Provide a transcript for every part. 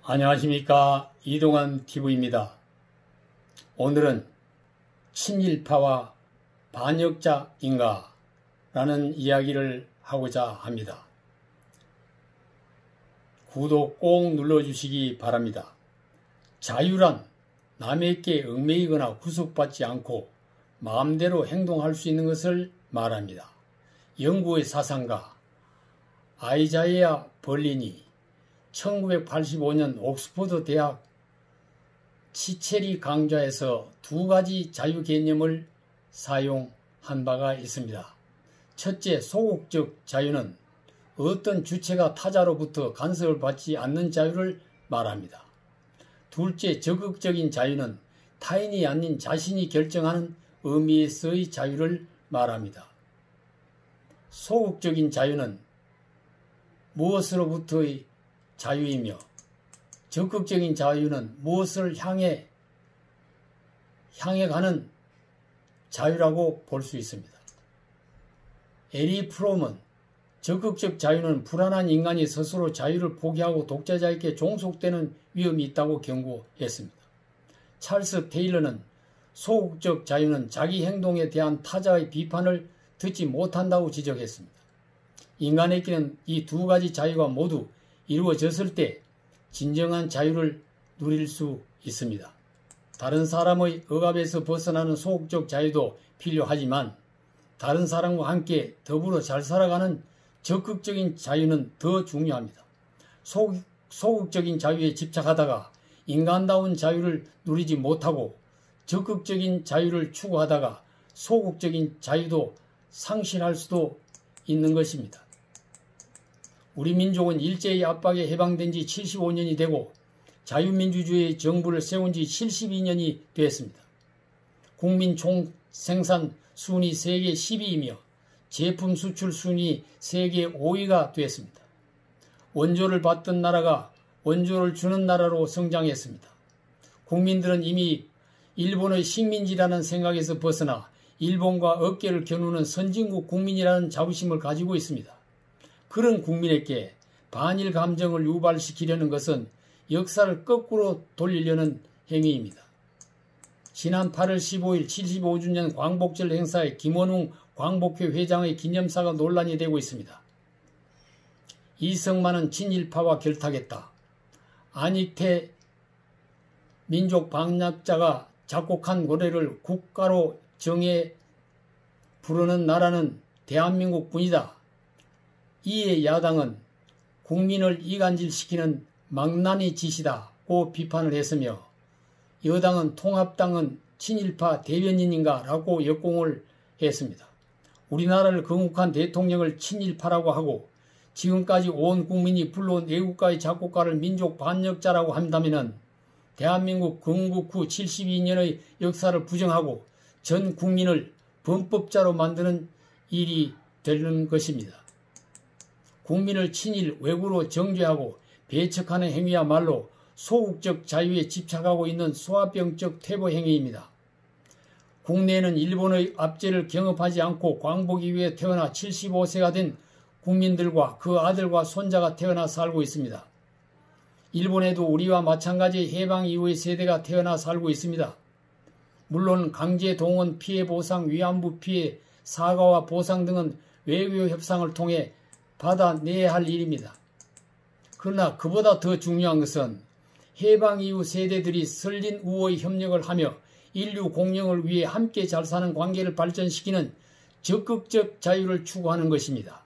안녕하십니까. 이동환 TV입니다. 오늘은 친일파와 반역자인가 라는 이야기를 하고자 합니다. 구독 꼭 눌러주시기 바랍니다. 자유란 남에게 얽매이거나 구속받지 않고 마음대로 행동할 수 있는 것을 말합니다. 영국의 사상가 아이자이아 벌린이 1985년 옥스퍼드 대학 치체리 강좌에서 두 가지 자유 개념을 사용한 바가 있습니다. 첫째, 소극적 자유는 어떤 주체가 타자로부터 간섭을 받지 않는 자유를 말합니다. 둘째, 적극적인 자유는 타인이 아닌 자신이 결정하는 의미에서의 자유를 말합니다. 소극적인 자유는 무엇으로부터의 자유이며 적극적인 자유는 무엇을 향해 가는 자유라고 볼 수 있습니다. 에리 프롬은 적극적 자유는 불안한 인간이 스스로 자유를 포기하고 독재자에게 종속되는 위험이 있다고 경고했습니다. 찰스 테일러는 소극적 자유는 자기 행동에 대한 타자의 비판을 듣지 못한다고 지적했습니다. 인간에게는 이 두 가지 자유가 모두 이루어졌을 때 진정한 자유를 누릴 수 있습니다. 다른 사람의 억압에서 벗어나는 소극적 자유도 필요하지만 다른 사람과 함께 더불어 잘 살아가는 적극적인 자유는 더 중요합니다. 소극적인 자유에 집착하다가 인간다운 자유를 누리지 못하고 적극적인 자유를 추구하다가 소극적인 자유도 상실할 수도 있는 것입니다. 우리 민족은 일제의 압박에 해방된 지 75년이 되고 자유민주주의 정부를 세운 지 72년이 되었습니다. 국민 총생산 순위 세계 10위이며 제품 수출 순위 세계 5위가 되었습니다. 원조를 받던 나라가 원조를 주는 나라로 성장했습니다. 국민들은 이미 일본의 식민지라는 생각에서 벗어나 일본과 어깨를 겨누는 선진국 국민이라는 자부심을 가지고 있습니다. 그런 국민에게 반일 감정을 유발시키려는 것은 역사를 거꾸로 돌리려는 행위입니다. 지난 8월 15일 75주년 광복절 행사에 김원웅 광복회 회장의 기념사가 논란이 되고 있습니다. 이승만은 친일파와 결탁했다. 안익태 민족 반역자가 작곡한 노래를 국가로 정해 부르는 나라는 대한민국뿐이다. 이에 야당은 국민을 이간질시키는 망나니 짓이다고 비판을 했으며 여당은 통합당은 친일파 대변인인가 라고 역공을 했습니다. 우리나라를 건국한 대통령을 친일파라고 하고 지금까지 온 국민이 불러온 애국가의 작곡가를 민족 반역자라고 한다면 대한민국 건국 후 72년의 역사를 부정하고 전 국민을 범법자로 만드는 일이 되는 것입니다. 국민을 친일 왜구로 정죄하고 배척하는 행위야말로 소극적 자유에 집착하고 있는 소아병적 퇴보 행위입니다. 국내에는 일본의 압제를 경험하지 않고 광복 이후에 태어나 75세가 된 국민들과 그 아들과 손자가 태어나 살고 있습니다. 일본에도 우리와 마찬가지 해방 이후의 세대가 태어나 살고 있습니다. 물론 강제 동원 피해 보상, 위안부 피해, 사과와 보상 등은 외교 협상을 통해 받아내야 할 일입니다. 그러나 그보다 더 중요한 것은 해방 이후 세대들이 설린 우호의 협력을 하며 인류 공영을 위해 함께 잘 사는 관계를 발전시키는 적극적 자유를 추구하는 것입니다.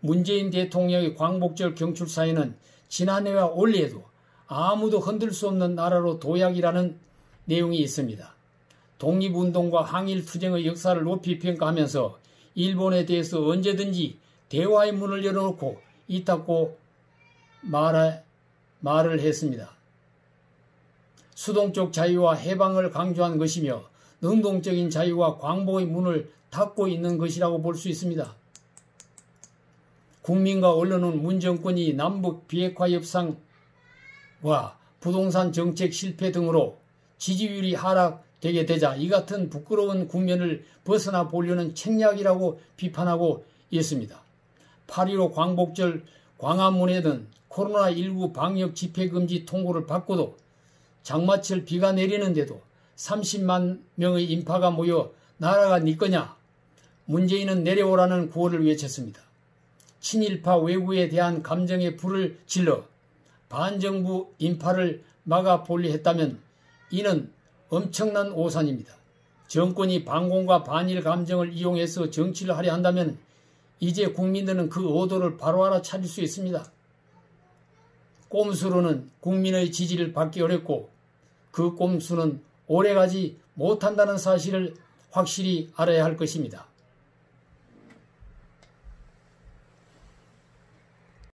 문재인 대통령의 광복절 경축사에는 지난해와 올해에도 아무도 흔들 수 없는 나라로 도약이라는 내용이 있습니다. 독립운동과 항일투쟁의 역사를 높이 평가하면서 일본에 대해서 언제든지 대화의 문을 열어놓고 있다고 말을 했습니다. 수동적 자유와 해방을 강조한 것이며 능동적인 자유와 광복의 문을 닫고 있는 것이라고 볼 수 있습니다. 국민과 언론은 문 정권이 남북 비핵화 협상과 부동산 정책 실패 등으로 지지율이 하락되게 되자 이 같은 부끄러운 국면을 벗어나 보려는 책략이라고 비판하고 있습니다. 8.15 광복절 광화문에는 코로나19 방역 집회금지 통고를 받고도 장마철 비가 내리는데도 30만 명의 인파가 모여 나라가 네 거냐? 문재인은 내려오라는 구호를 외쳤습니다. 친일파 왜구에 대한 감정에 불을 질러 반정부 인파를 막아보려 했다면 이는 엄청난 오산입니다. 정권이 반공과 반일 감정을 이용해서 정치를 하려 한다면 이제 국민들은 그 의도를 바로 알아차릴 수 있습니다. 꼼수로는 국민의 지지를 받기 어렵고 그 꼼수는 오래가지 못한다는 사실을 확실히 알아야 할 것입니다.